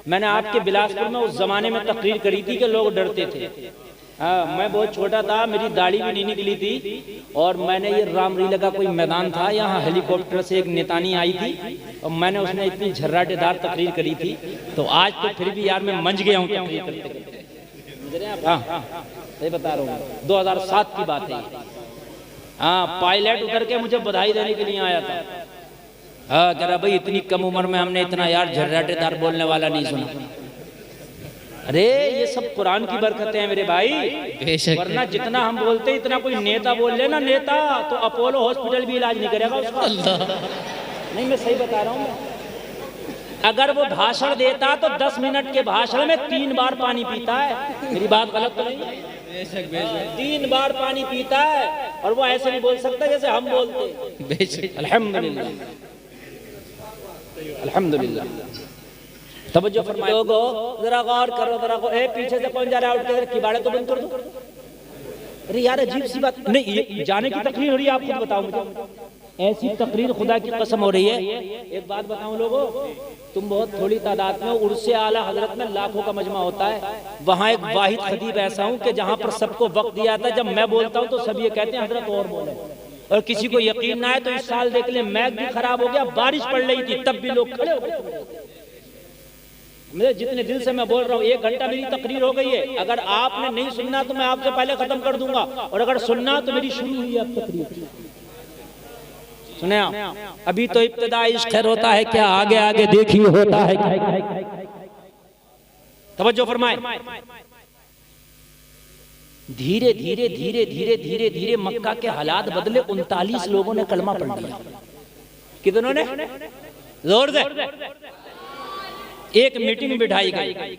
मैंने आपके बिलासपुर में उस जमाने में तकरीर करी थी कि लोग डरते थे। हाँ, मैं बहुत छोटा था, मेरी दाढ़ी भी नहीं निकली थी, और मैंने ये रामलीला का कोई मैदान था, यहाँ हेलीकॉप्टर से एक नेतानी आई थी और मैंने उसमें इतनी झर्राटेदार तकरीर करी थी। तो आज तो फिर भी यार मैं मंझ गया हूँ तकरीर करते करते। हाँ, सही बता रहा हूँ, 2007 की बात है। हाँ, पायलट उतर के मुझे बधाई देने के लिए आया था। हाँ, कह रहा भाई इतनी कम उम्र में हमने इतना यार झर्राटेदार बोलने वाला नहीं सुना। अरे ये सब कुरान की बरकतें हैं मेरे भाई, वरना जितना हम बोलते हैं इतना कोई नेता बोल ले ना, नेता तो अपोलो हॉस्पिटल भी इलाज नहीं करेगा उसका। नहीं, मैं सही बता रहा हूँ। अगर वो भाषण देता तो 10 मिनट के भाषण में 3 बार पानी पीता है। मेरी बात गलत तो नहीं? बेशक बेशक 3 बार पानी पीता है, और वो ऐसे नहीं बोल सकता जैसे हम बोलते। बेशक अल्हम्दुलिल्लाह अल्हम्दुलिल्लाह। तवज्जो फरमाओ लोगो, जरा गौर करो, जरा गौर। पीछे से कौन जा रहा है? उठ के किबाड़े तो बंद कर दो। अरे यार अजीब सी बात नहीं, ये जाने की तकरीर हो रही है, आप खुद बताओ मुझे। ऐसी तकरीर खुदा की कसम हो रही है। एक बात बताऊं लोगों, तुम बहुत थोड़ी तादाद में, उर्से आला हजरत में लाखों का मजमा होता है। वहाँ एक वाहिद खतीब ऐसा हूँ कि जहाँ पर सबको वक्त दिया था, जब मैं बोलता हूँ तो सब ये कहते हैं हजरत और बोले, और किसी को यकीन ना है तो इस साल देख ले, मैग भी खराब हो गया, बारिश पड़ रही थी तब भी लोग खड़े हो गए। मेरे जितने दिल से मैं बोल रहा हूँ, 1 घंटा मेरी तकरीर हो गई है। अगर आपने नहीं सुनना तो मैं आपसे पहले खत्म कर दूंगा, और अगर सुनना तो मेरी शुरू हुई है अब तकरीर। सुने अभी तो इब्तिदा इश्क खैर होता है क्या, आगे आगे देखिए होता है क्या। तवज्जो फरमाए। धीरे धीरे धीरे धीरे धीरे धीरे मक्का के हालात बदले। 39 लोगों ने कलमा पढ़ लिया। कितनों ने? जोर से। एक मीटिंग बिठाई गई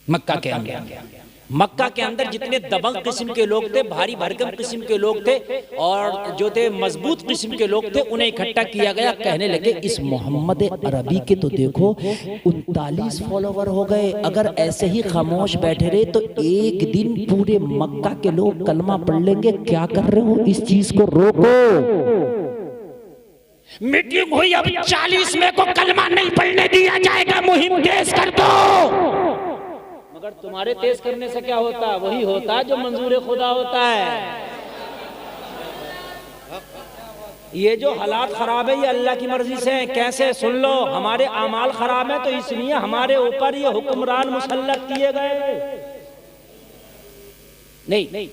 मक्का के अंदर। मक्का के अंदर जितने दबंग किस्म के लोग थे, भारी भरकम किस्म के लोग थे, और जो थे मजबूत किस्म के लोग थे, उन्हें इकट्ठा किया गया। कहने लगे इस मोहम्मद अरबी के तो देखो 39 फॉलोवर हो गए, अगर ऐसे ही खामोश बैठे रहे तो एक दिन पूरे मक्का के लोग कलमा पढ़ लेंगे। क्या कर रहे हो, इस चीज को रोको। मीटिंग हुई, अब 40 में को कलमा नहीं पढ़ने दिया जाएगा, मुहिम तेज कर दो। मगर तुम्हारे तेज करने से क्या होता है? वही होता है जो मंजूर खुदा होता है। ये जो हालात खराब है ये अल्लाह की मर्जी से है। कैसे? सुन लो, हमारे आमाल खराब है तो इसलिए हमारे ऊपर ये हुक्मरान मुसल्लत किए गए। नहीं,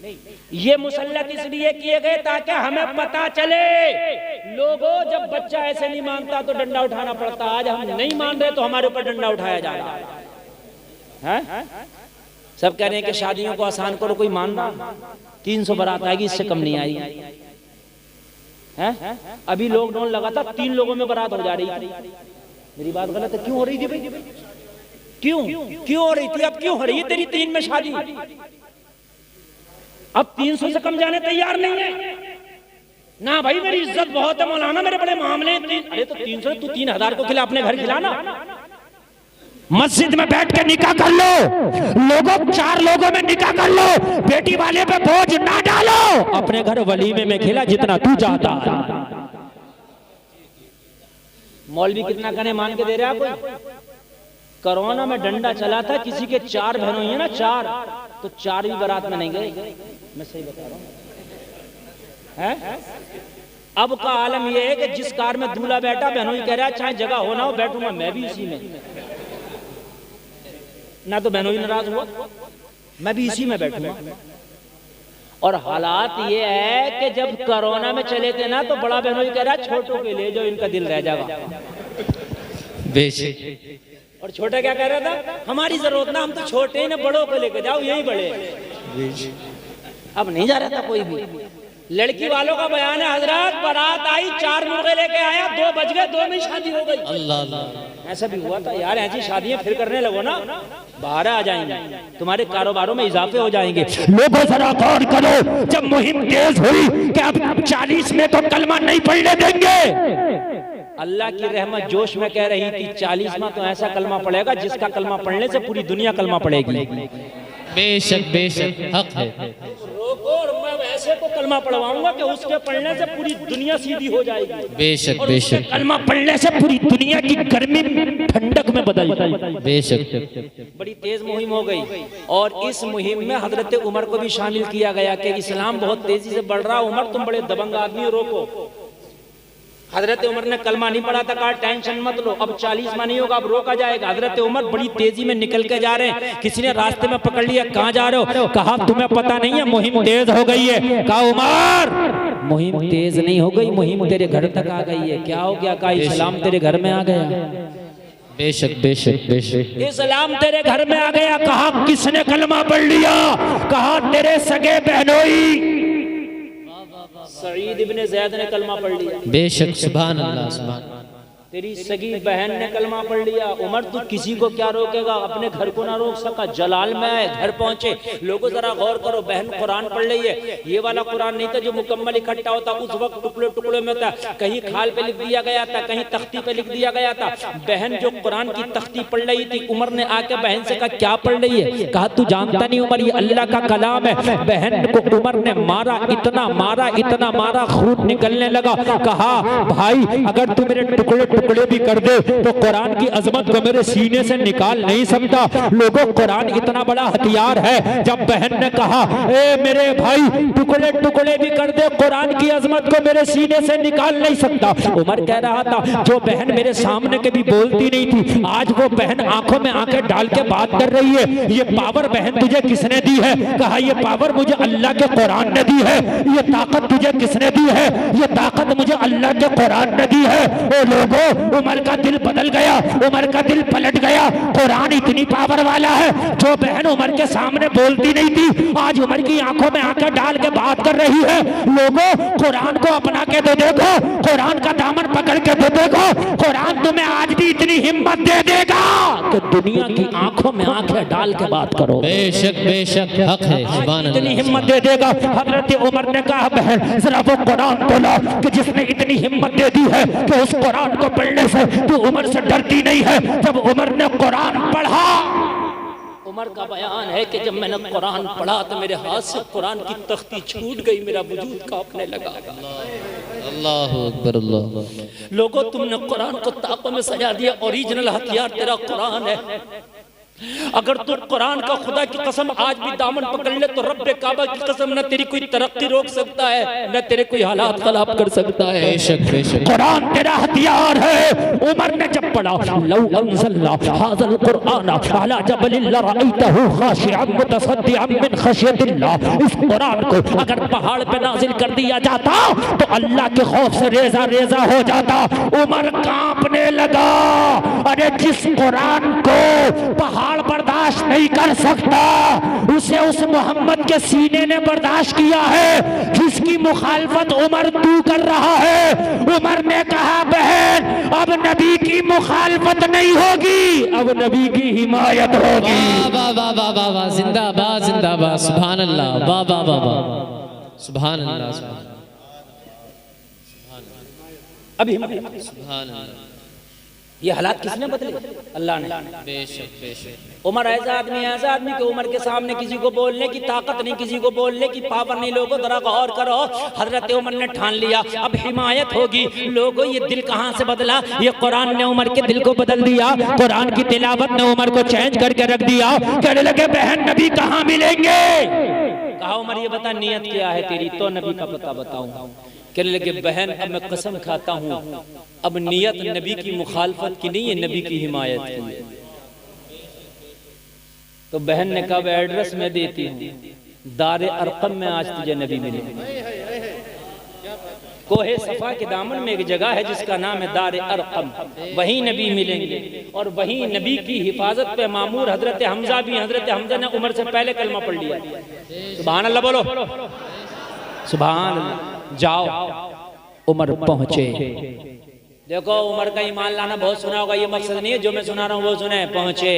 ये मुसल्लत इसलिए किए गए ताकि हमें पता चले। लोगों, जब बच्चा ऐसे नहीं मानता तो डंडा उठाना पड़ता। आज हम नहीं मान रहे तो हमारे ऊपर डंडा उठाया जा रहा है। सब कह रहे हैं कि शादियों को आसान करो, कोई मान रहा? 300 बारात आएगी, इससे कम नहीं आई है। अभी लॉकडाउन लगा था, 3 लोगों में बारात हो जा रही थी। मेरी बात गलत है? क्यों हो रही थी भाई? क्यों हो रही थी? अब क्यों हो रही है तेरी 3 में शादी? अब 300 से कम जाने तैयार नहीं है ना भाई। मेरी इज्जत बहुत है मौलाना, मेरे बड़े मामले। अरे तो 300 तू 3000 को खिला, अपने घर खिलाना। मस्जिद में बैठ के निकाह कर लो लोगों, 4 लोगों में निकाह कर लो। बेटी वाले पे बोझ ना डालो, अपने घर वलीमे में खिला जितना तू चाहता है। मौलवी कितना कने मान के दे रहा है कोई? कोरोना में डंडा चला था, किसी के 4 बहनों ही है ना, 4, तो 4 भी बारात में नहीं गए। मैं सही बता रहा हूँ। अब का आलम यह है कि जिस कार में दूल्हा बैठा, बहनों ही कह रहा है चाहे जगह हो ना हो बैठूंगा मैं भी इसी में। ना तो बहनों ही नाराज हुआ, मैं भी इसी में बैठूंगा। और हालात ये है कि जब कोरोना में चले थे ना, तो बड़ा बहनों ही कह रहा है छोटों के ले जाओ, इनका दिल रह जाएगा। बेशक। और छोटा क्या कह रहा था? हमारी जरूरत ना, हम तो छोटे ही ना, बड़ों को लेकर जाओ, यही बड़े। अब नहीं जा रहा था कोई भी। लड़की वालों का बयान है, हजरत बारात आई, 4 मुर्गे लेके आया, 2 बज गए, 2 में शादी हो गई। अल्लाह अल्लाह। ऐसा भी हुआ था यार। ऐसी शादियां फिर करने लगो ना, बाहर आ जाएंगे, तुम्हारे कारोबारों में इजाफे हो जाएंगे। लोगों जरा गौर करो, जब मुहिम तेज हुई कि अब 40 में तो कलमा नहीं पढ़ने देंगे, अल्लाह की रहमत जोश में कह रही थी 40वां तो ऐसा कलमा पड़ेगा जिसका कलमा पढ़ने से पूरी दुनिया कलमा पड़ेगी। बेशक बेशक हक है। रोको, मैं ऐसे को कलमा कलमा पढ़वाऊंगा कि उसके पढ़ने से पूरी दुनिया सीधी हो जाएगी। बेशक बेशक। कलमा पढ़ने से पूरी दुनिया की गर्मी ठंडक में बदल जाएगी। बेशक। बड़ी तेज मुहिम हो गई और इस मुहिम में हजरत उमर को भी शामिल किया गया कि इस्लाम बहुत तेजी से बढ़ रहा, उमर तुम बड़े दबंग आदमी हो, रोको। हजरत उमर ने कलमा नहीं पढ़ा था, कहा टेंशन मत लो, अब 40 नहीं होगा, अब रोका जाएगा। हजरत उमर बड़ी तेजी में निकल के जा रहे हैं, किसी ने रास्ते में पकड़ लिया, कहाँ जा रहे हो? कहा तुम्हें पता नहीं है मुहिम तेज हो गई है। कहा उमर मुहिम तेज नहीं हो गई, मुहिम तेरे घर तक आ गई है। क्या हो गया? कहा इस्लाम तेरे घर में आ गया। बेशक बेशक बेशक। इस्लाम तेरे घर में आ गया। कहा किसने कलमा पढ़ लिया? कहा तेरे सगे बहनोई सईद इब्ने ज़ैद ने कलमा पढ़ लिया। बेशक सुभान अल्लाह सुभान। तेरी सगी बहन ने कलमा पढ़ लिया। उमर तू किसी को क्या रोकेगा, अपने घर को ना रोक सका। जलाल में आए, घर पहुंचे, लोगों जरा गौर करो, बहन कुरान पढ़ रही है। ये वाला कुरान नहीं था जो मुकम्मल इकट्ठा होता, उस वक्त टुकड़े टुकड़े में था, कहीं खाल पे लिख दिया गया था, कहीं तख्ती पे लिख दिया गया था। बहन जो कुरान की तख्ती पढ़ रही थी, उमर ने आके बहन से कहा क्या पढ़ रही है? कहा तू जानता नहीं उमर, ये अल्लाह का कलाम है। बहन को उमर ने मारा, इतना मारा खून निकलने लगा। कहा भाई अगर तू मेरे टुकड़े टुकड़े भी कर दे तो कुरान की अजमत को मेरे सीने से निकाल नहीं सकता। लोगों कुरान इतना बड़ा हथियार है। जब बहन ने कहा ए मेरे भाई टुकड़े टुकड़े भी कर दे, कुरान की अजमत को मेरे सीने से निकाल नहीं सकता। उमर कह रहा था जो बहन मेरे सामने कभी बोलती नहीं थी, आज वो बहन आंखों में आंखें डाल के बात कर रही है। ये पावर बहन तुझे किसने दी है? कहा ये पावर मुझे अल्लाह के कुरान ने दी है। ये ताकत तुझे किसने दी है? ये ताकत मुझे अल्लाह के कुरान ने दी है। ओ लोगों, उमर का दिल बदल गया, उमर का दिल पलट गया। कुरान इतनी पावर वाला है, जो बहन उमर के सामने बोलती नहीं थी, आज उमर की आंखों में आंखें डाल के बात कर रही है। लोगों कुरान को अपना के दे देखो, कुरान का दामन पकड़ के दे देखो, कुरान तुम्हें आज भी इतनी हिम्मत दे देगा कि दुनिया की आंखों में आंखें डाल के बात करो। बेशक बेशक हक है, सुभान अल्लाह। इतनी हिम्मत दे देगा। हजरत उमर ने कहा बहन जरा वो कुरान तो ला कि जिसने इतनी हिम्मत दे दी है कि उस कुरान को पढ़ने से तू उमर से डरती नहीं है। जब उमर ने कुरान पढ़ा, उमर का बयान है कि जब मैंने कुरान पढ़ा तो मेरे हाथ से कुरान की तख्ती छूट गई, मेरा वजूद कांपने लगा। अल्लाह अकबर अल्लाह। लोगों तुमने कुरान को ताकों में सजा दिया, ओरिजिनल हथियार तेरा कुरान है। अगर तू कुरान का खुदा की कसम आज भी दामन पकड़ ले तो रब्बे काबा की कसम न तेरी कोई तरक्की रोक सकता है, न तेरे कोई हालात खराब कर सकता है। बेशक बेशक। कुरान तेरा हथियार है। उमर ने जब पढ़ा लौ अंज़लना हाज़ल कुरआन अला जबलिन लरअयतहु खाशिअन मुतसद्दिअन मिन खशियतिल्लाह, इस कुरान को अगर पहाड़ पे नाजिल कर दिया जाता तो अल्लाह के खौफ से रेजा रेजा हो जाता। उमर कांपने लगा। अरे जिस कुरान को पहाड़ बर्दाश्त नहीं कर सकता, उसे उस मोहम्मद के सीने ने बर्दाश्त किया है, जिसकी मुखालफत उमर तू कर रहा है। उमर ने कहा बहन अब नबी की मुखालफत नहीं होगी, अब नबी की हिमायत होगी। वाह वाह वाह वाह वाह, जिंदाबाद जिंदाबाद, सुभान अल्लाह, वाह वाह वाह वाह, सुभान अल्लाह। अभी सुभान अल्लाह। ये हालात किसने बदले? अल्लाह ने। बेशक बेशक। उमर ऐसा आदमी कि उमर के सामने किसी को बोलने की ताकत नहीं, किसी को बोलने की पावर नहीं। लोगों जरा गौर करो, हजरत उमर ने ठान लिया अब हिमायत होगी। लोगों ये दिल कहाँ से बदला? ये कुरान ने उमर के दिल को बदल दिया। कुरान की तिलावत ने उमर को चेंज करके रख दिया। कहने लगे बहन नबी कहाँ मिलेंगे? कहा उमर ये बता नियत क्या है तेरी? तो नबी का पता बताऊं। कहने लगे बहन अब मैं कसम खाता हूँ अब नियत नबी की मुखालफत की नहीं है, नबी की हिमायत की है। तो बहन ने कहा एड्रेस में देती हूँ, दारे अरकम में आज तुझे नबी मिलेंगे। कोहे सफा के दामन में एक जगह है जिसका नाम है दारे अरकम, वहीं नबी मिलेंगे और वहीं नबी की हिफाजत पे मामूर हजरत हमजा भी। हजरत हमजा ने उमर से पहले कलमा पढ़ लिया। सुभान अल्लाह बोलो, सुभान अल्लाह। जाओ उमर पहुंचे। देखो उमर का ईमान लाना बहुत सुना होगा, ये मकसद नहीं है जो मैं सुना रहा हूँ वो सुने। पहुंचे,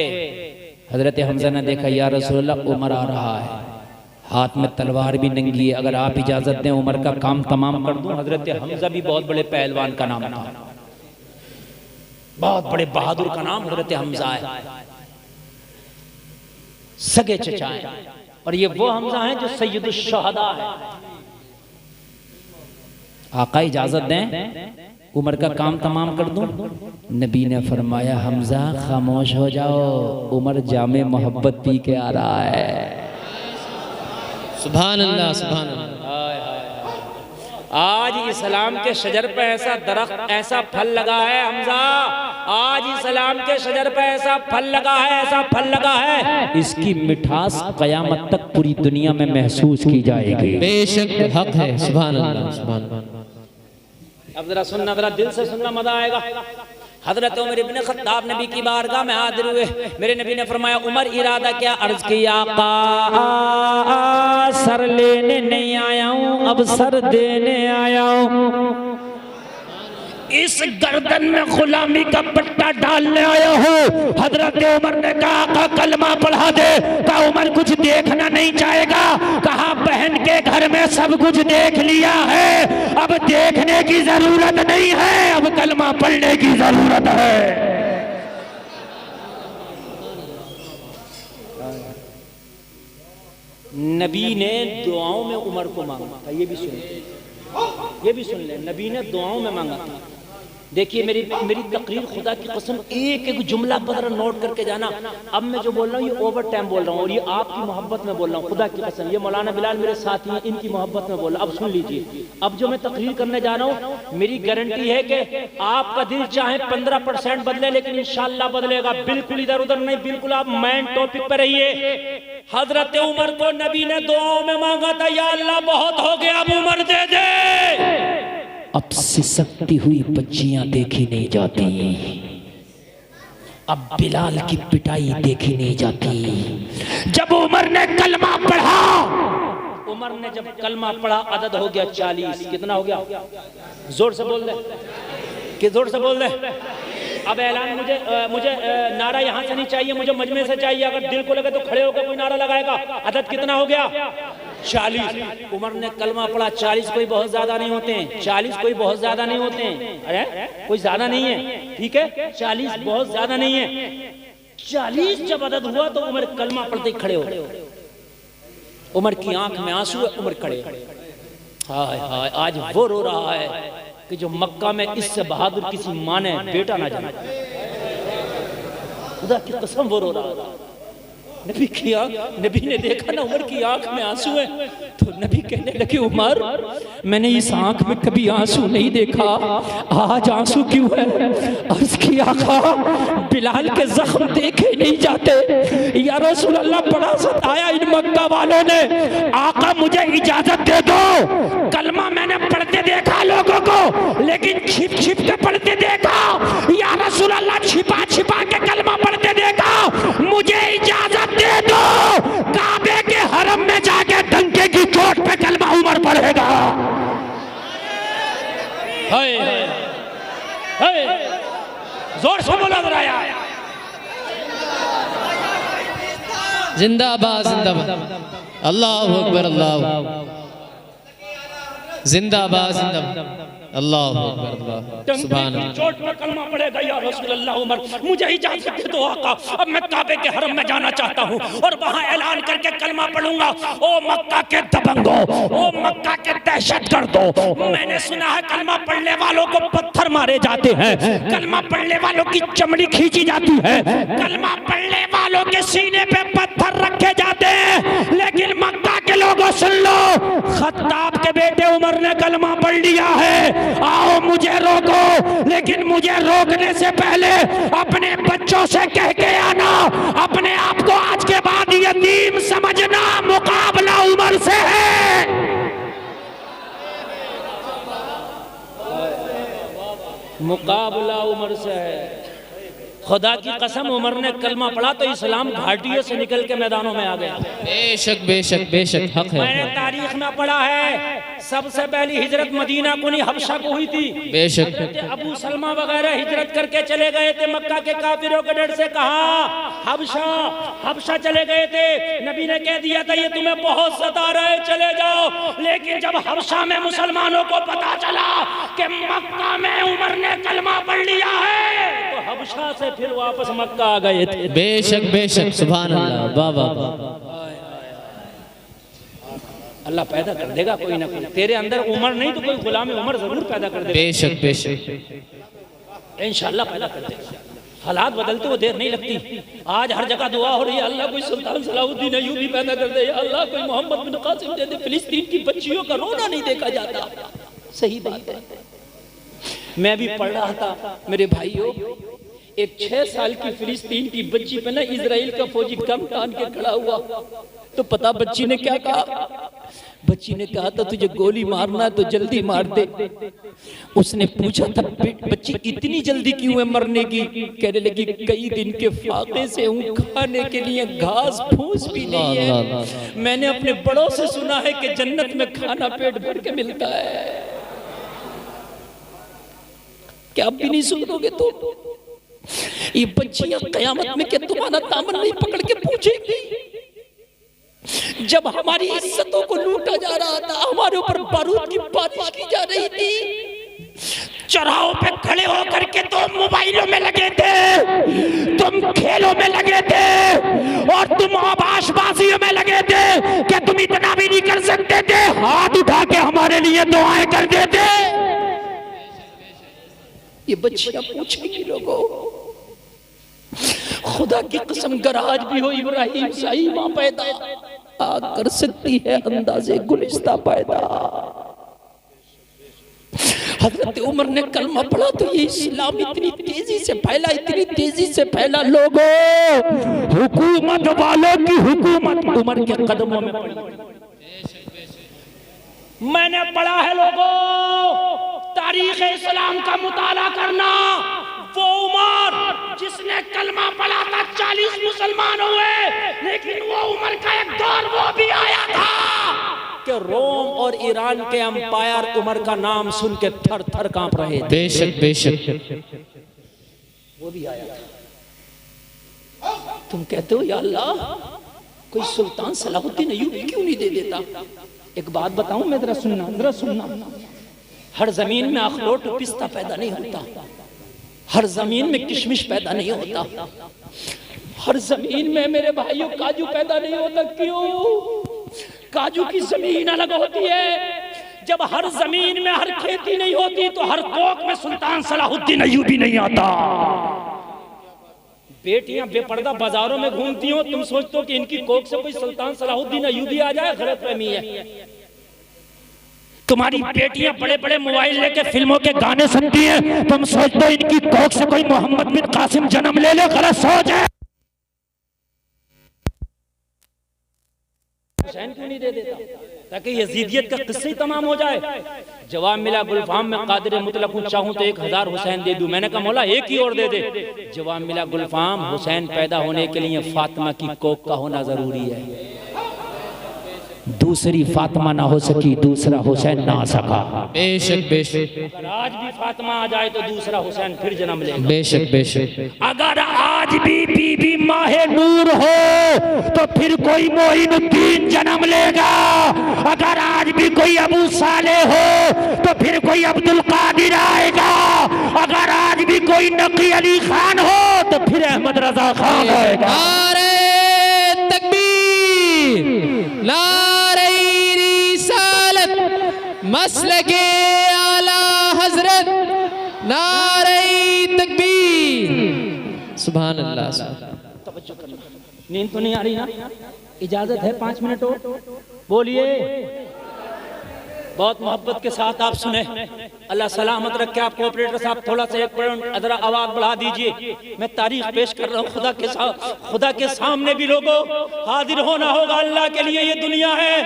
हजरत हमजा ने देखा या रसूलल्लाह उमर आ रहा है, हाथ में तलवार भी नंगी है, अगर आप इजाजत दें उमर का काम तमाम कर दूं। हजरत हमजा भी बहुत बड़े पहलवान का नाम था, बहुत बड़े बहादुर का नाम हजरत हमजा है, सगे चचा है। और ये वो हमजा है जो सैयदुश शुहदा है। आका इजाजत दें उमर का काम तमाम कर दूं? नबी ने फरमाया हमजा खामोश हो जाओ, उमर जामे मोहब्बत पी के आ रहा है। सुभान अल्लाह, सुभान अल्लाह। आज इस्लाम के शजर पे ऐसा दरख्त, ऐसा फल लगा है हमजा, आज इस्लाम के शजर पे ऐसा फल लगा है, ऐसा फल लगा है, इसकी मिठास कयामत तक पूरी दुनिया में महसूस की जाएगी। बेशक हक है। सुभान अल्लाह, सुभान अल्लाह। अब जरा सुनना, जरा दिल से सुनना, मजा आएगा। हजरत उमर इब्न खत्ताब नबी की बारगाह में हाजिर हुए। मेरे नबी ने फरमाया उमर इरादा क्या? अर्ज किया आका सर लेने नहीं आया हूँ, अब सर देने आया हूँ। इस गर्दन में गुलामी का पट्टा डालने आया हूँ। हजरत उमर ने कहा आका कलमा पढ़ा दे। कहा उमर कुछ देखना नहीं चाहेगा। कहा बहन के घर में सब कुछ देख लिया है, अब देखने की जरूरत नहीं है, अब कलमा पढ़ने की जरूरत है। नबी ने दुआओं में उमर को मांगा था, ये भी सुन ले, ये भी सुन ले। नबी ने दुआओं में मांगा था। देखिए मेरी तकरीर खुदा की कसम एक एक जुमला बदर नोट करके जाना। अब मैं जो बोल रहा हूँ ये ओवर टाइम बोल रहा हूँ और ये आपकी मोहब्बत में बोल रहा हूँ, खुदा की कसम। ये मौलाना बिलाल मेरे साथी हैं, इनकी मोहब्बत में बोल रहा हूँ। अब सुन लीजिए, अब जो मैं तकरीर करने जा रहा हूँ मेरी गारंटी है कि आपका दिल चाहे 15% बदले, लेकिन इंशाल्लाह बदलेगा। बिल्कुल इधर उधर नहीं, बिल्कुल आप मेन टॉपिक पर रहिए। हजरत उमर को नबी ने दुआओं में मांगा था, या अल्लाह बहुत हो गया, अब उमर दे दे। अब सिसकती हुई बच्चियां देखी नहीं जाती, अब बिलाल की पिटाई देखी नहीं जाती। जब उमर ने कलमा पढ़ा, उमर ने जब कलमा पढ़ा अदद हो गया 40। कितना हो गया? जोर से बोल दे, कि जोर से बोल दे। अब ऐलान मुझे नारा यहाँ से नहीं चाहिए, मुझे मजमे से चाहिए। अगर दिल को लगे तो खड़े होकर कोई नारा लगाएगा। अदद कितना हो गया? 40। उमर ने कलमा पढ़ा। 40 कोई बहुत ज्यादा नहीं होते हैं, 40 कोई बहुत ज्यादा नहीं होते हैं। अरे कोई ज्यादा नहीं है, ठीक है, 40 बहुत ज्यादा नहीं है। 40 जब अदद हुआ तो उमर कलमा पढ़ते ही खड़े हो गए। उमर की आंख में आंसू है, उमर खड़े। हाय हाय, आज वो रो रहा है कि जो मक्का में इससे बहादुर किसी माँ ने बेटा ना जाना। खुदा की कसम वो रो रहा है। नबी की आंख, नबी ने देखा ना उमर की आंख में आंसू है, तो नबी कहने लगे उमर मैंने इस आंख में कभी आंसू नहीं देखा, आज आंसू क्यों है? अर्ज की आका बिलाल के जख्म देखे नहीं जाते या रसूल अल्लाह, बड़ा सताया इन मक्का वालों ने। आका मुझे इजाजत दे दो, कलमा मैंने पढ़ते देखा लोगों को, लेकिन छिप छिप के पढ़ते देखा। या रसूल अल्लाह छिपा छिपा के कलमा पढ़ते देखा, मुझे इजाजत दे दो, काबे के हरम में जाके डंके की चोट पे कलमा उमर पढ़ेगा। हाय हाय, जोर से बोला जरा यार। जिंदाबाद जिंदाबाद, अल्लाहु अकबर, अल्लाह जिंदाबाद जिंदाबाद, अल्लाह अकबर, सुभान अल्लाह। चोट में कलमा पड़ेगा या रसूल अल्लाह उमर, मुझे इजाजत दे दो आका, अब मैं काबे के हरम में जाना चाहता हूँ और वहाँ ऐलान करके कलमा पढ़ूंगा। ओ मक्का के दबंगो, ओ मक्का के दहशतगर्दो, मैंने सुना है कलमा पढ़ने वालों को पत्थर मारे जाते हैं, कलमा पढ़ने वालों की चमड़ी खींची जाती है, कलमा पढ़ने वालों के सीने पे पत्थर रखे जाते हैं। लेकिन मक्का के लोगों सुन लो, खत्ताब के बेटे उमर ने कलमा पढ़ लिया है। आओ मुझे रोको, लेकिन मुझे रोकने से पहले अपने बच्चों से कह के आना, अपने आप को आज के बाद यतीम समझना, मुकाबला उमर से है। मुकाबला उमर से है। खुदा की कसम उमर ने कलमा पढ़ा तो इस्लाम घाटियों से निकल के मैदानों में आ गया। बेशक बेशक बेशक हक है। मैंने तारीख में पढ़ा है सबसे पहली हिजरत मदीना को नहीं हबशा को हुई थी। बेशक अबू सलमा वगैरह हिजरत करके चले गए थे, मक्का के काफिरों के डर से कहा हबशा चले गए थे। नबी ने कह दिया था ये तुम्हें बहुत सता रहे, चले जाओ। लेकिन जब हबशा में मुसलमानों को पता चला कि मक्का में उमर ने कलमा पढ़ लिया है, तो हबशा से फिर वापस मक्का आ गए थे। बेशक बेशक, सुभान अल्लाह, वाह वाह वाह। अल्लाह पैदा कर देगा कोई ना कोई। तेरे अंदर उमर नहीं तो कोई गुलाम उमर जरूर पैदा कर देगा। बेशक बेशक इंशाअल्लाह पैदा कर देगा। हालात बदलते वो देर नहीं लगती। आज हर जगह दुआ हो रही है, अल्लाह कोई सुल्तान सलाहुद्दीन अय्यूबी पैदा कर दे, अल्लाह कोई मोहम्मद बिन कासिम दे दे। फिलिस्तीन की बच्चियों का रोना नहीं देखा जाता। सही बात है। मैं भी पढ़ रहा था मेरे भाइयों, एक 6 साल की फिलिस्तीन की बच्ची पे ना इजराइल का फौजी कम तान के खड़ा हुआ, तो पता बच्ची ने क्या कहा? बच्ची ने कहा था तुझे गोली मारना तो जल्दी मार दे। उसने पूछा था बच्ची इतनी जल्दी क्यों है मरने की? कहने लगी कई दिन के फाके से हूँ, खाने के लिए घास फूस भी नहीं है। मैंने अपने बड़ों से सुना है कि जन्नत में खाना पेट भर के मिलता है। क्या आप भी नहीं सुन लोगे? तो ये बच्चियां कयामत में क्या तुम्हारा दामन नहीं पकड़ के पूछेंगी? जब हमारी इज्जतों को लूटा जा रहा था, हमारे ऊपर बारूद की बारिश की जा रही थी, चौराहों पे खड़े होकर के तुम मोबाइलों में लगे थे, तुम खेलों में लगे थे और तुम आबाशबाजियों में लगे थे। क्या तुम इतना भी नहीं कर सकते थे? हाथ उठा के हमारे लिए दुआएं कर देते। ये बच्चियां पूछेंगी लोगों, खुदा की कसम गर आज भी हो इब्राहिम सही मां पैदा कर सकती है अंदाजे गुलिस्ता पैदा। हजरत उमर ने कलमा पढ़ा तो ये इस्लाम इतनी तेजी से फैला, इतनी तेजी से फैला। लोगों, हुकूमत वालों की हुकूमत उमर के कदमों में पड़ी। मैंने पढ़ा है लोगों, तारीख इस्लाम का मुताला करना, वो उमर जिसने कलमा पढ़ा था 40 मुसलमान हुए, लेकिन वो उमर का एक दौर वो भी आया था कि रोम और ईरान के अंपायर उमर का नाम सुन के थर थर कांप रहे थे। बेशक बेशक वो भी आया था। तुम कहते हो या अल्लाह कोई सुल्तान सलाहुद्दीन अय्यूबी क्यों नहीं दे देता? एक बात बताऊं मैं, जरा सुनना। हर जमीन में अखरोट पिस्ता पैदा नहीं होता, हर जमीन में किशमिश पैदा नहीं होता, हर जमीन में मेरे भाइयों काजू पैदा नहीं होता। क्यों? काजू की जमीन अलग होती है। जब हर जमीन में हर खेती नहीं होती तो हर कोख में सुल्तान सलाहुद्दीन अय्यूबी नहीं आता। बेटियां बेपर्दा बाजारों में घूमती हो, तुम सोचते हो कि इनकी कोख से कोई सुल्तान सलाहुद्दीन अय्यूबी आ जाए, गलतफहमी है। तुम्हारी बेटियां बड़े बड़े मोबाइल लेके फिल्मों के गाने सुनती हैं, तुम सोचते हो इनकी कोख से कोई मोहम्मद बिन कासिम जन्म ले ले, गलत सोच है। हुसैन क्यों नहीं दे देता? ताकि यजीदियत का किस्सा ही तमाम हो जाए। जवाब मिला गुलफाम में कादिर मुतलक चाहूं तो 1000 हुसैन दे दूं। मैंने कहा मौला एक ही और दे दे। जवाब मिला गुलफाम हुसैन पैदा होने के लिए फातिमा की कोख का होना जरूरी है। दूसरी फातिमा ना हो सकी, दूसरा हुसैन ना आ सका। बेशक बेशक अगर आज भी फातिमा आ जाए तो दूसरा हुसैन फिर जन्म लेगा। बेशक बेशक अगर आज भी बीबी माहे नूर हो तो फिर कोई मोइनुद्दीन जन्म लेगा। अगर आज भी कोई अबू साले हो तो फिर कोई अब्दुल कादिर आएगा। अगर आज भी कोई नकी अली खान हो तो फिर अहमद रजा खान आएगा। नारे तकबीर, नारे रिसालत, मसलके आला हजरत, नारे तकबीर। सुभान अल्लाह। तवज्जो करना, नींद तो नहीं आ रही ना? इजाजत है 5 मिनट और बोलिए। बहुत मोहब्बत के साथ आप सुने। अल्लाह सलामत रखे आपको। ऑपरेटर साहब थोड़ा सा एक पॉइंट अदरा आवाज बढ़ा दीजिए। मैं तारीख पेश कर रहा हूँ खुदा के साथ। खुदा के सामने भी लोगों हाजिर होना होगा। अल्लाह के लिए ये दुनिया है,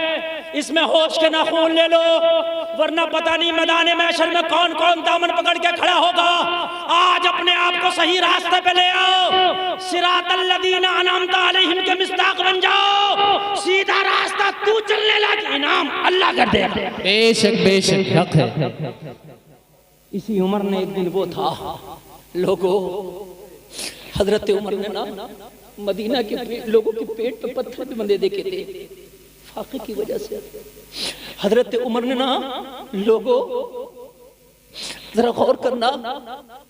इसमें होश के नाखून ले लो, वरना पता नहीं मैदान महशर में कौन कौन दामन पकड़ के खड़ा होगा। आज अपने आप को सही रास्ते पे ले आओ। सिरातल लदीना अनअमता अलैहिम के मिस्ताक बन जाओ। सीधा रास्ता तू चलने लग, इनाम अल्लाह कर देगा। बेशक बेशक हक है। इसी उमर ने एक दिन वो था लोगों, हजरत उमर ने ना मदीना के लोगों के पेट पे पत्थर भी बंधे देखे थे फाके की वजह से। हजरत उमर ने ना लोगों, जरा गौर करना,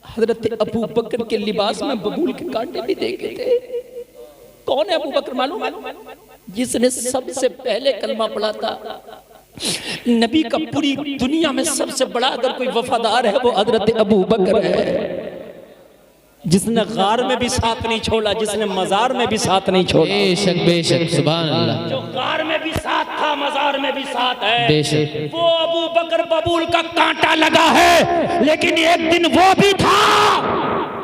हजरत अबू बकर के लिबास में बबूल के कांटे भी देखे थे। कौन है अबू बकर मालूम है? जिसने सबसे पहले कलमा पढ़ा था नबी का पूरी दुनिया में सबसे बड़ा अगर कोई वफादार है वो हजरत अबू बकर है, जिसने गार में भी साथ नहीं छोड़ा, जिसने मजार में भी साथ नहीं छोड़ा। बेशक बेशक सुभान अल्लाह। जो गार में भी साथ था, मजार में भी साथ है, बेशक। वो अबू बकर बबूल का कांटा लगा है, लेकिन एक दिन वो भी था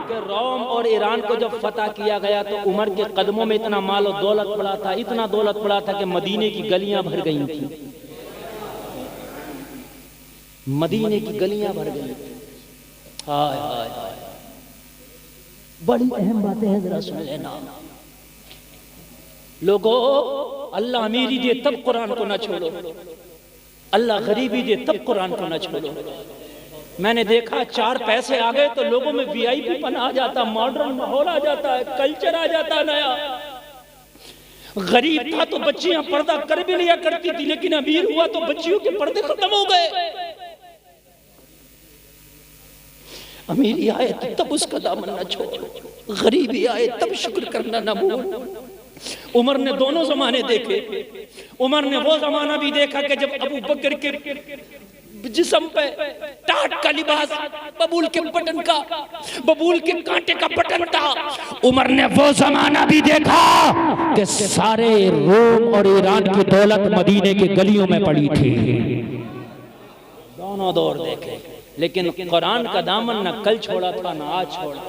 कि रोम और ईरान को जब फतह किया गया तो उमर के कदमों में इतना माल और दौलत पड़ा था, इतना दौलत पड़ा था कि मदीने की गलियां भर गई थी, मदीने की गलियां भर गई। हाय हाय हाय, बड़ी अहम बातें हैं, जरा सुन लेना लोगों। अल्लाह अमीरी दे तब कुरान को ना छोड़ो, अल्लाह गरीबी दे तब कुरान को ना छोड़ो। मैंने देखा 4 पैसे आ गए तो लोगों में वीआईपी पन आ जाता, मॉडर्न माहौल आ जाता है, कल्चर आ जाता नया। गरीब था तो बच्चियां पर्दा कर भी लिया करती थी, लेकिन अमीर हुआ तो बच्चियों के पर्दे खत्म हो गए। अमीरी आए तो तब उसका दामन न छोड़ो, गरीबी आए तब शुक्र करना न भूलो। उमर ने दोनों जमाने देखे। उमर ने वो जमाना भी देखा कि जब अबू बकर के जिस्म पे टाट का लिबास, बबूल के बटन का, बबूल के कांटे का बटन था। उमर ने वो जमाना भी देखा कि सारे रोम और ईरान की दौलत मदीने की गलियों में पड़ी थी। दोनों दौर देखे, लेकिन कुरान का दामन न कल छोड़ा था न आज छोड़ा।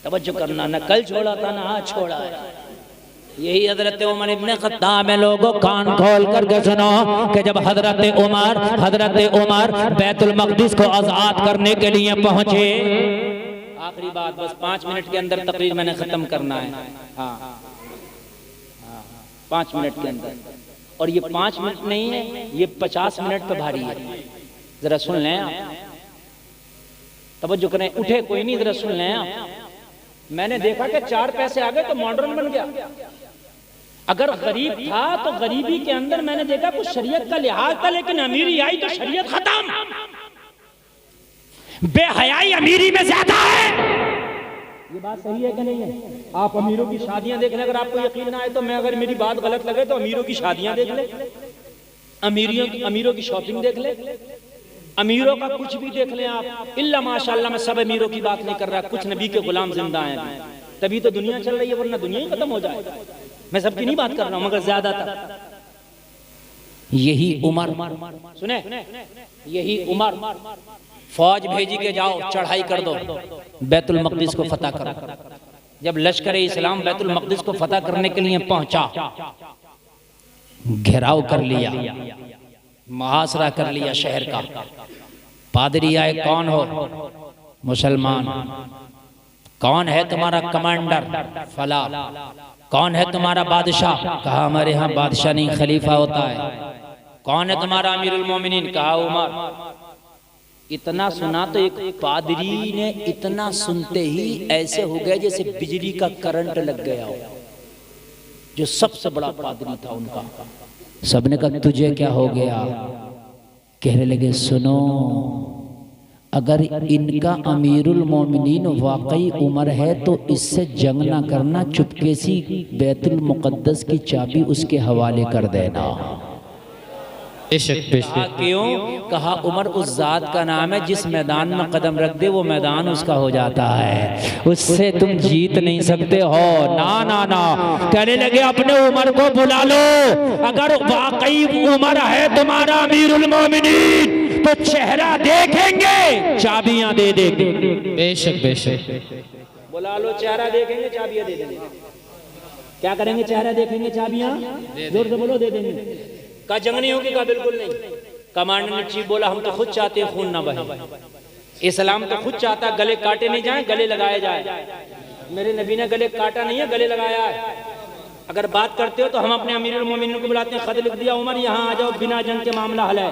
तवज्जो करना, न कल छोड़ा था न आज छोड़ा है। यही हजरत उमर इब्ने खत्ताब में लोगों कान खोल करके सुनो कि जब हजरत उमर बैतुल मक़दिस को आजाद करने के लिए पहुंचे। आखिरी बात, बस 5 मिनट के अंदर तकरीर मैंने खत्म करना है। हाँ 5 मिनट के अंदर, और ये 5 मिनट नहीं है, ये 50 मिनट पे भारी है। जरा सुन लें आप, तवज्जो करें, उठे कोई नहीं, जरा सुन लें आप। मैंने देखा कि 4 पैसे आ गए तो मॉडर्न बन गया। अगर गरीब था तो गरीबी के अंदर मैंने देखा कुछ शरीयत का लिहाज था, लेकिन अमीरी आई तो शरीयत खत्म। बेहयाई अमीरी में ज्यादा है। ये बात सही है कि नहीं है? आप अमीरों की शादियां देख लें, अगर आपको यकीन ना आए तो मैं, अगर मेरी बात गलत लगे तो अमीरों की शादियां देख ले, अमीरों की शॉपिंग देख ले, अमीरों का कुछ भी देख लें आप। इल्ला माशाअल्लाह, मैं सब अमीरों की बात नहीं कर रहा, कुछ नबी के गुलाम जिंदा हैं, तभी तो दुनिया चल रही है, वरना दुनिया ही खत्म हो जाए। मैं सबकी नहीं बात कर रहा हूं, मगर ज्यादातर यही उमर, सुने, यही उमर फौज भेजी के जाओ चढ़ाई कर दो, बैतुल मक़दिस को फतह करो। जब लश्कर इस्लाम बैतुल मक़दिस को फतह करने के लिए पहुंचा, घेराव कर लिया, मुहासरा कर लिया शहर का। पादरी आए, कौन हो? मुसलमान। कौन है तुम्हारा कमांडर? फला। कौन है तुम्हारा बादशाह? कहा हमारे यहाँ बादशाह नहीं, खलीफा होता है। कौन है तुम्हारा अमीरुल मोमिनीन? कहा उमर। इतना सुना तो एक पादरी ने इतना सुनते ही ऐसे हो गया जैसे बिजली का करंट लग गया हो, जो सबसे बड़ा पादरी था उनका। सबने कहा तुझे क्या हो गया? कहने लगे सुनो, अगर इनका अमीरुल मोमिनीन वाकई उमर है तो इससे जंग ना करना, चुपके से बैतुल मुक़द्दस की चाबी उसके हवाले कर देना। क्यों? कहा उमर उस जात का नाम है जिस मैदान में कदम रख दे वो मैदान उसका हो जाता है, उससे तुम जीत नहीं सकते हो। ना ना ना, कहने लगे अपने उमर को बुला लो, अगर वाकई उमर है तुम्हारा अमीरुल मोमिनीन तो चेहरा देखेंगे, चाबियां दे देंगे। बेशक बेशक, बुला लो, चेहरा देखेंगे, चाबियां दे देंगे। क्या करेंगे? चेहरा देखेंगे, चाबियां जोर से बोलो दे देंगे। का जंग नहीं होगी? का बिल्कुल नहीं। कमांडर इन चीफ बोला हम तो खुद चाहते हैं खून ना बहे, इस्लाम तो खुद चाहता गले काटे नहीं जाए, गले लगाए जाए। मेरे नबी ने गले काटा नहीं है, गले लगाया है। अगर बात करते हो तो हम अपने अमीरुल मोमिनीन को बुलाते हैं, खत लिख दिया उमर यहाँ आ जाओ, बिना जंग के मामला हल है,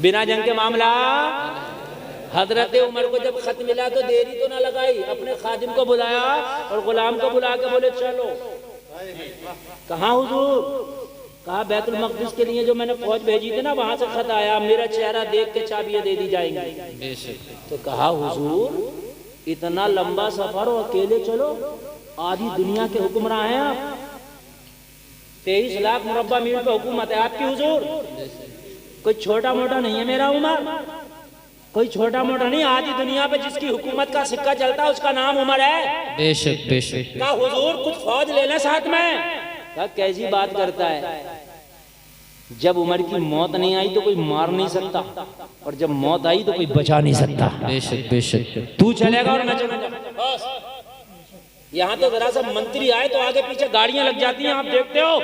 बिना जंग के मामला। हजरत उमर को जब खत मिला तो देरी तो ना लगाई, अपने खादिम को बुलाया और गुलाम को बुला के बोले चलो। कहाँ हुजूर? कहा बैतुल मक़दिस के लिए जो मैंने फौज भेजी थी ना, वहां से खत आया, मेरा चेहरा देख के चाबियां दे दी जाएंगी। तो कहा हुजूर इतना लंबा सफर और अकेले चलो, आधी दुनिया के हुक्मरान हैं आप, 23 लाख मुरब्बा मील पे हुकूमत है आपकी हुजूर। कोई छोटा मोटा नहीं है मेरा उमर, कोई छोटा मोटा नहीं। आधी दुनिया पे जिसकी हुकूमत का सिक्का चलता है उसका नाम उमर है। बेशक बेशक। का हुजूर कुछ फौज लेना साथ में। का कैसी बात करता है। जब उमर की मौत नहीं आई तो कोई मार नहीं सकता, और जब मौत आई तो कोई बचा नहीं सकता। बेशक बेशक। तू चलेगा और मैं चलेगा बस। यहाँ तो जरा सा मंत्री आए तो आगे पीछे गाड़ियां लग जाती हैं, आप देखते हो।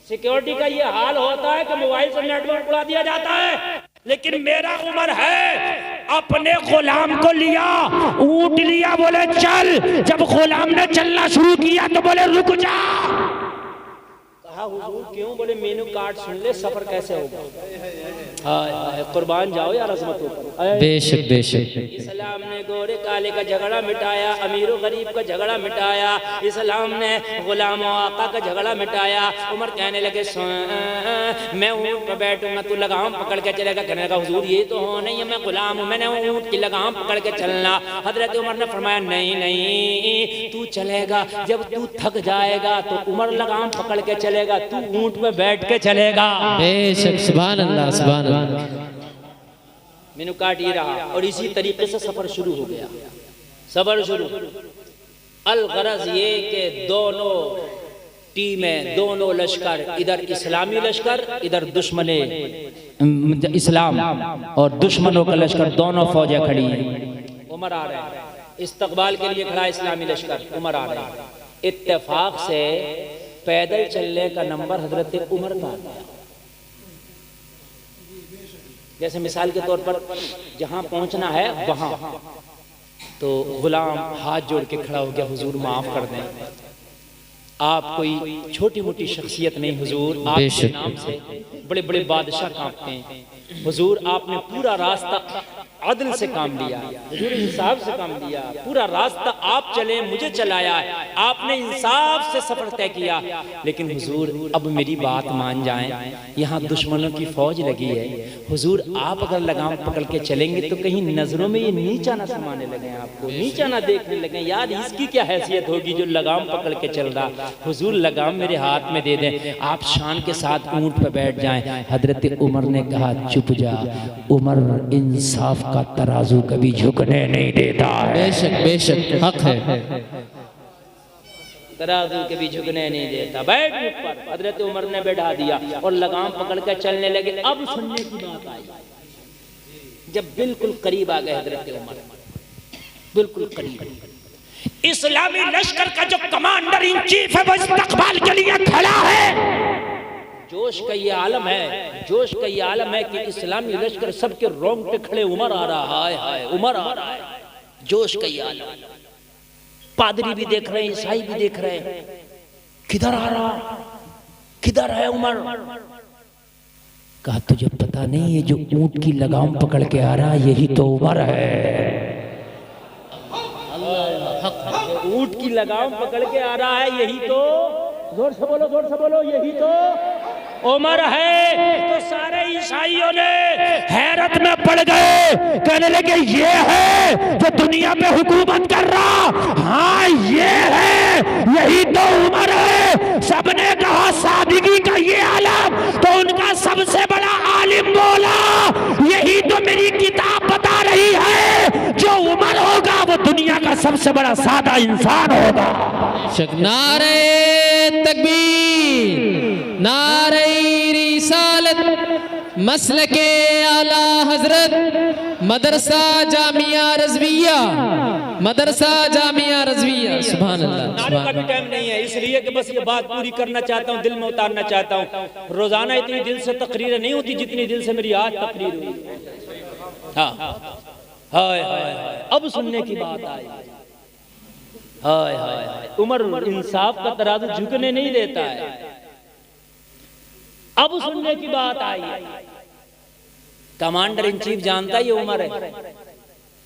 सिक्योरिटी का ये हाल होता है कि मोबाइल से नेटवर्क उड़ा दिया जाता है। लेकिन मेरा उमर है, अपने गुलाम को लिया, ऊंट लिया, बोले चल। जब गुलाम ने चलना शुरू किया तो बोले रुक जा। कहा हुजूर क्यों? बोले मेनू कार्ड सुन ले, सफर कैसे होगा। हाय कुर्बान जाओ यार अजमतों पर। बेशक बेशक। इस्लाम ने गोरे काले का झगड़ा मिटाया, अमीर गरीब का झगड़ा मिटाया। इस्लाम ने गुलाम आका का झगड़ा मिटाया। उमर कहने लगे मैं ऊँट पर बैठूंगा, तू लगाम पकड़ के चलेगा। कहने लगा हुजूर ये तो हो नहीं है, मैं गुलाम हूँ, मैंने ऊँट की लगाम पकड़ के चलना। हजरत उमर ने फरमाया नहीं नहीं, तू चलेगा। जब तू थक जाएगा तो उमर लगाम पकड़ के चलेगा, तू ऊँट पे बैठ के चलेगा। बेशक। सुभान अल्लाह सुभान अल्लाह। मेनू काट ये रहा और इसी तरीके से सफर शुरू हो गया। सफर शुरू अल गरज ये कि दोनों टीमें, दोनों लश्कर, इधर इस्लामी लश्कर, इधर दुश्मने इस्लाम और दुश्मनों का लश्कर, दोनों फौजें खड़ी हैं। उमर आ रहे हैं, इस्तकबाल के लिए खड़ा इस्लामी लश्कर। उमर आ रहे हैं। इत्तेफाक से पैदल चलने का नंबर हजरत उमर का आ गया। जैसे मिसाल के तौर पर जहां पहुंचना है वहां, तो गुलाम हाथ जोड़ के खड़ा हो गया, हुजूर माफ कर दें, आप कोई छोटी मोटी शख्सियत नहीं हुजूर, आपके नाम से बड़े बड़े बादशाह कांपते हैं। हुजूर आपने पूरा रास्ता अदल से काम लिया, हुजूर इंसाफ से काम लिया, पूरा रास्ता आप चले, मुझे चलाया, आपने इंसाफ से सफर तय किया। लेकिन हुजूर अब मेरी बात मान जाएं, यहाँ दुश्मनों की फौज लगी है। हुजूर आप अगर लगाम पकड़ के चलेंगे तो कहीं नजरों में ये नीचा ना समाने लगे, आपको नीचा ना देखने लगे, यार इसकी क्या हैसियत होगी जो लगाम पकड़ के चल रहा। हुजूर लगाम मेरे हाथ में दे दें, आप शान के साथ ऊंट पर बैठ जाएं। हजरत उमर ने कहा चुप जा। उमर इंसाफ का तराजू कभी झुकने नहीं देता है। बेशक बेशक हक है। तराजू कभी झुकने नहीं देता। बैठ ऊपर। हजरत उमर ने बैठा दिया और लगाम पकड़ कर चलने लगे। अब सुनने की बात आई, जब बिल्कुल करीब आ गए हजरत उमर, बिल्कुल करीब, इस्लामी लश्कर का जो कमांडर इन चीफ है वो इस्तकबाल के लिए खड़ा है। जोश का ये आलम है, जोश का ये आलम है कि इस्लामी लश्कर सबके रोंगटे खड़े, उमर आ रहा है, हाय हाय उमर आ रहा है। जोश का ये आलम। पादरी भी देख रहे हैं, ईसाई भी देख रहे हैं, किधर आ रहा, किधर है उमर। कहा तुझे पता नहीं है जो ऊंट की लगाम पकड़ के आ रहा है यही तो उमर है। ऊंट की लगाम पकड़ के आ रहा है यही तो, जोर से बोलो, जोर से बोलो, यही तो उमर है। तो सारे ईसाइयों ने हैरत में पड़ गए, कहने लगे ये है जो दुनिया पे हुकूमत कर रहा, हाँ ये है, यही तो उमर है। सबने कहा सादगी का ये आलम। तो उनका सबसे बड़ा आलिम बोला यही तो मेरी किताब बता रही है, जो उमर होगा वो दुनिया का सबसे बड़ा सादा इंसान होगा। नारे तकबीर, नारे रिसालत, मसलके आला हजरत, मदरसा जामिया रज़विया, मदरसा जामिया रज़विया। सुभान अल्लाह। नारे का भी टाइम नहीं है, इसलिए कि बस ये बात पूरी करना चाहता हूँ, दिल में उतारना चाहता हूँ। रोजाना इतनी दिल से तकरीरें नहीं होती जितनी दिल से मेरी आज तकरीर हुई। हाँ हाय हाय, अब सुनने की बात आई। हाय हाय, उमर इंसाफ का तराजू झुकने नहीं देता है। अब सुनने की बात आई। कमांडर इन चीफ जानता ये उमर है,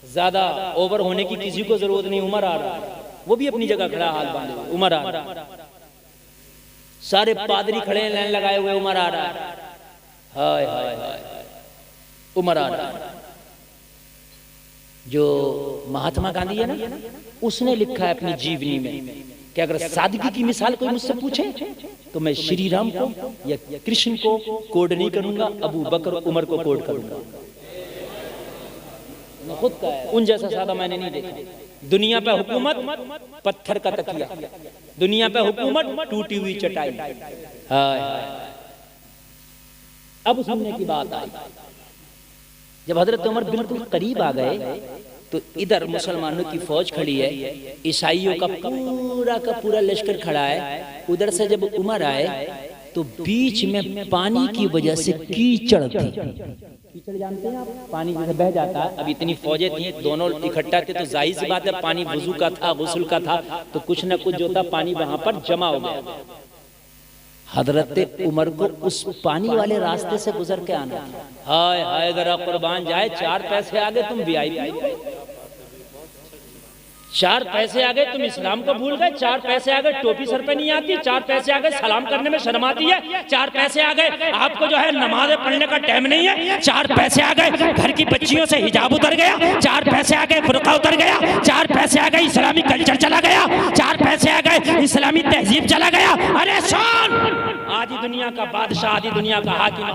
ज्यादा ओवर होने की किसी को जरूरत नहीं। उमर आ रहा है, वो भी अपनी जगह खड़ा, हाथ बांधे हुए उमर आ रहा है। सारे पादरी खड़े हैं लाइन लगाए हुए, उमर आ रहा है। हाय हाय हाय, उमर आ रहा है। जो महात्मा गांधी है ना, उसने लिखा है अपनी जीवनी में कि अगर सादगी की मिसाल कोई मुझसे पूछे तो मैं श्री राम को या कृष्ण को कोड नहीं करूंगा, अबू बकर उमर को कोड करूंगा। खुद का है, उन जैसा सादा मैंने नहीं देखा। दुनिया पे हुकूमत पत्थर का तकिया, दुनिया पे हुकूमत टूटी हुई चटाई। अब सुनने की बात आई, जब हजरत उमर बिल्कुल करीब आ गए तो इधर मुसलमानों की फौज खड़ी है, ईसाइयों का पूरा लश्कर खड़ा है। उधर से जब उमर आए तो बीच में पानी की वजह से कीचड़ थी। कीचड़ जानते हैं आप, पानी जैसे बह जाता है। अब इतनी फौजें थी, दोनों इकट्ठा थे तो जाहिर सी बात है पानी वुजू का था, गुस्ल का था, तो कुछ न कुछ जो था पानी वहां पर जमा हो गया। हजरत उमर को उस पानी वाले रास्ते से गुजर के आना था। हाय हाय, अगर कुर्बान जाए, 4 पैसे आगे तुम वीआईपी, 4 पैसे आ गए तुम इस्लाम को भूल गए, 4 पैसे आ गए टोपी सर पे नहीं आती, 4 पैसे आ गए सलाम करने में शर्म आती है, 4 पैसे आ गए आपको जो है नमाज पढ़ने का टाइम नहीं है, 4 पैसे आ गए घर की बच्चियों से हिजाब उतर गया, 4 पैसे आ गए फुर्का उतर गया, 4 पैसे आ गए इस्लामी कल्चर चला गया, 4 पैसे आ गए इस्लामी तहजीब चला गया। अरे सुन, आधी दुनिया का बादशाह, आधी दुनिया का हाकिम,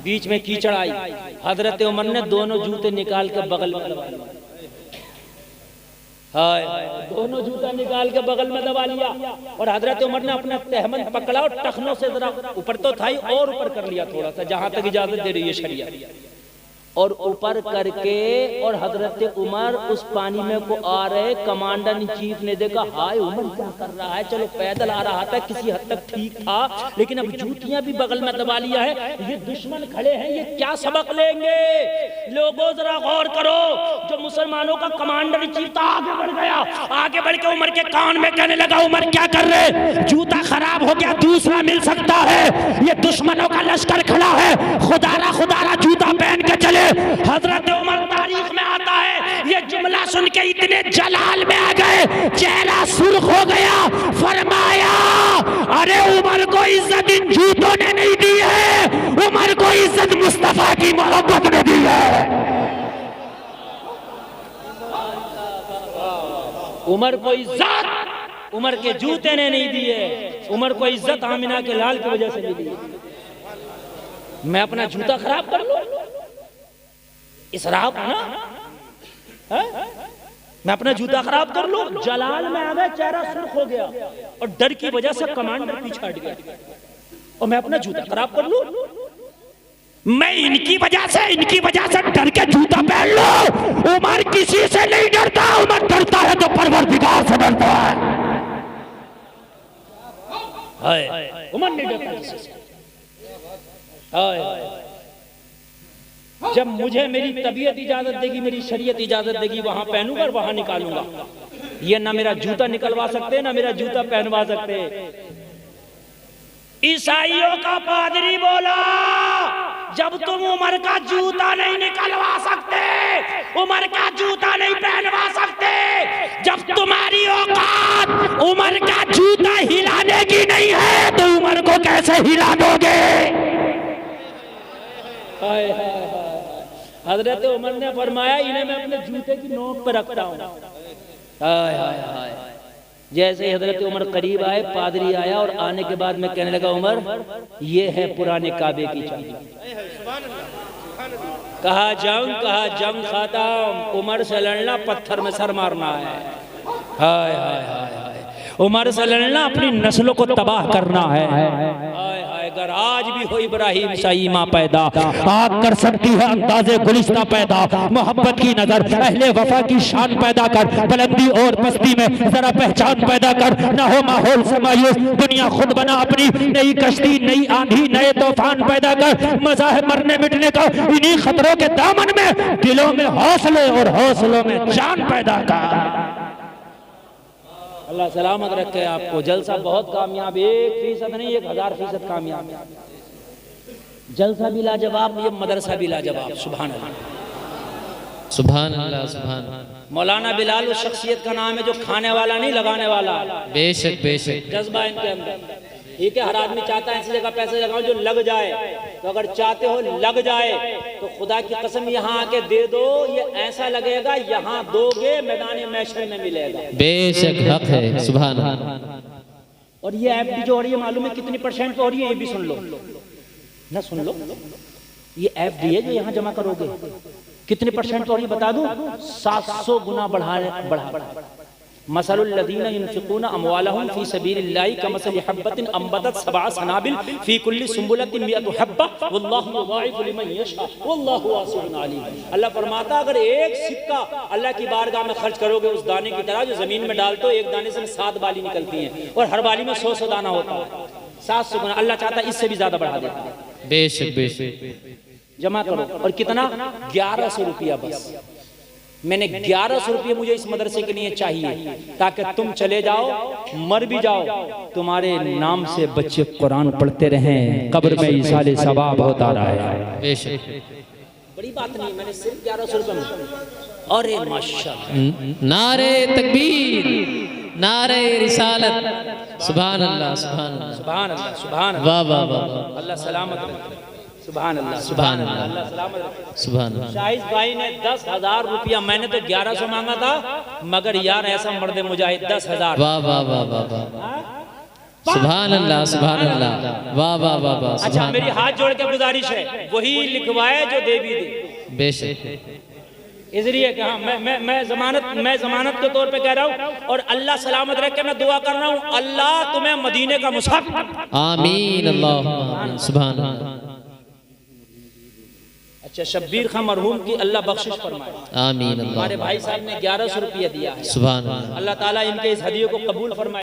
बीच में कीचड़ आई। हजरत उमर ने दोनों जूते निकाल के बगल में दबा लिया। दोनों जूता निकाल के बगल में दबा लिया और हजरत उमर ने अपना तहमन पकड़ा और टखनों से जरा ऊपर तो था ही और ऊपर कर लिया थोड़ा सा, जहां तक इजाजत दे रही है शरिया, और ऊपर करके और हजरत उमर उस पानी में को आ रहे। कमांडर इन चीफ ने देखा, हाय उमर क्या कर रहा है, चलो पैदल आ रहा था, किसी हद तक ठीक था, लेकिन अब जूतियां भी बगल में दबा लिया है, ये दुश्मन खड़े हैं, ये क्या सबक लेंगे। लोगों जरा गौर करो, जो मुसलमानों का कमांडर इन चीफ था आगे बढ़ गया, आगे बढ़ के उमर के कान में कहने लगा, उमर क्या कर रहे, जूता खराब हो गया, दूसरा मिल सकता है, ये दुश्मनों का लश्कर खड़ा है, खुदारा जूता पहन के चले। हजरत उमर तारीख में आता है, ये जुमला सुन के इतने जलाल में आ गए, चेहरा सुर्ख हो गया, फरमाया, अरे उमर को इज्जत इन जूतों ने नहीं दी है, उमर को इज्जत मुस्तफा की मोहब्बत ने दी है। उमर को इज्जत उमर के जूते ने नहीं दी है, उमर को इज्जत आमिना के लाल की वजह से मिली है। मैं अपना जूता खराब कर लूं, इसराफ है ना, मैं अपना जूता खराब कर लूं, जलाल में आ गया, चेहरा सुर्ख हो गया और डर की वजह से कमांडर पीछे हट गया, और मैं अपना जूता खराब कर लूं, मैं इनकी वजह से डर के जूता पहन लो। उमर किसी से नहीं डरता, उमर डरता है तो परवरदिगार से डरता है। उमर नहीं डरता किसी से। जब मुझे मेरी तबीयत इजाजत देगी, मेरी शरीयत इजाजत देगी, वहां पहनूंगा और वहां निकालूंगा। ये ना मेरा जूता निकलवा सकते, ना मेरा जूता पहनवा सकते। ईसाइयों का पादरी बोला, जब तुम उमर का जूता नहीं निकलवा सकते, उमर का जूता नहीं पहनवा सकते, जब तुम्हारी औकात उमर का जूता हिलाने की नहीं है, तो उमर को कैसे हिला दोगे। हाय हाय हाय, हजरत उमर ने फरमाया, इन्हें मैं अपने जूते की नोक पर रखता हूं। हाय हाय हाय, जैसे हजरत उमर करीब आए, पादरी आया और आने के बाद मैं कहने लगा, उमर ये है पुराने काबे की चाबी। कहा जंग खत्म, उमर से लड़ना पत्थर में सर मारना है। हाय हाय हाय, उमर से लड़ना अपनी नस्लों को तबाह करना है। हाय हाय, अगर आज भी हो इब्राहिम सा ईमा पैदा, आग कर सकती है अंदाज़े गुलिस्ता पैदा, मोहब्बत की नजर अहले वफा की शान पैदा कर, बुलंदी और पस्ती में जरा पहचान पैदा कर, न हो माहौल से मायूस, दुनिया खुद बना अपनी नई कश्ती, नई आंधी, नए तूफान पैदा कर, मजा है मरने मिटने का, इन्हीं खतरों के दामन में दिलों में हौसले और हौसलों में जान पैदा कर। अल्लाह सलामत रखे आपको। जलसा बहुत कामयाब, 1% नहीं 1000% कामयाब। जलसा भी लाजवाब, ये मदरसा भी लाजवाब। सुभान अल्लाह, सुभान अल्लाह, सुभान अल्लाह। मौलाना बिलाल उस शख्सियत का नाम है जो खाने वाला नहीं, लगाने वाला। बेशक बेशक, जज्बा इनके अंदर। ठीक है, हर आदमी चाहता है ऐसी जगह पैसे लगाऊं जो लग जाए, तो अगर चाहते हो लग जाए तो खुदा की कसम यहाँ आके दे दो, ये ऐसा लगेगा यहाँ दोगे मैदान महशर में मिलेगा। बेशक हक है, सुभान अल्लाह। और ये एफडी जो हो रही है मालूम है कितनी % पे हो रही है, ये भी सुन लो ना, सुन लो। ये एफडी है जो यहाँ जमा करोगे, कितने % पे हो रही है बता दूं? 700 गुना बढ़ा। मसलुल्लज़ीना युनफ़िक़ूना अमवालहुम फ़ी सबीलिल्लाहि कमसली हब्बतिन अंबतत सबअ सनाबिल फ़ी कुल्ली सुंबुलतिन मिअतु हब्बा वल्लाहु युज़ाइफ़ु लिमन यशा वल्लाहु वासिउन अलीम। अल्लाह फरमाता अगर एक सिक्का अल्लाह की बारगाह में खर्च करोगे उस दाने की तरह जो जमीन में डालते हो, एक दाने से 7 बाली निकलती हैं और हर बाली में 100 दाना होता है। 700 गुना अल्लाह चाहता है इससे भी ज्यादा बढ़ा देता है। बेशक बेशक जमा करो। और कितना? 1100 रुपया बस। मैंने 1100 रुपये मुझे इस मदरसे के लिए चाहिए ताकि तुम चले जाओ, मर भी जाओ, तुम्हारे नाम से बच्चे कुरान पढ़ते रहें, कब्र में इसाले सवाब होता रहा है। बेशक बड़ी बात नहीं, मैंने सिर्फ 1100 रुपये में। अरे माशाअल्लाह, नारे तकबीर, नारे रिसालत, सुभान अल्लाह, सुभान अल्लाह, सुभान अल्लाह, सुभान अल्लाह, वाह वाह वाह, अल्लाह सलामत रखे, सुभान अल्लाह, सुभान अल्लाह, अल्लाह सलामत रखे। सुभान अल्लाह। शाहिद भाई ने 10,000 रुपया, मैंने तो 1100 मांगा था, मगर यार ऐसा मर्द मुजाहिद 10,000। वाह वाह वाह वाह वाह, सुभान अल्लाह, सुभान अल्लाह, वाह वाह वाह वाह। अच्छा मेरी हाथ जोड़ के गुजारिश है, वही लिखवाए जो दे भी दे। बेशक इसलिए कि हाँ मैं जमानत के तौर पे कह रहा हूँ, और अल्लाह सलामत रख के मैं दुआ कर रहा हूँ, अल्लाह तुम्हें मदीने का मुसाफिर। आमीन अल्लाह, सुभान अल्लाह। अच्छा शब्बीर खां मरहूम की अल्लाह बख्शिश फरमाए। आमीन अल्लाह। हमारे भाई साहब ने 1100 रुपया दिया है, सुभान अल्लाह। अल्लाह ताला इनके इस हदिये को कबूल फरमाए।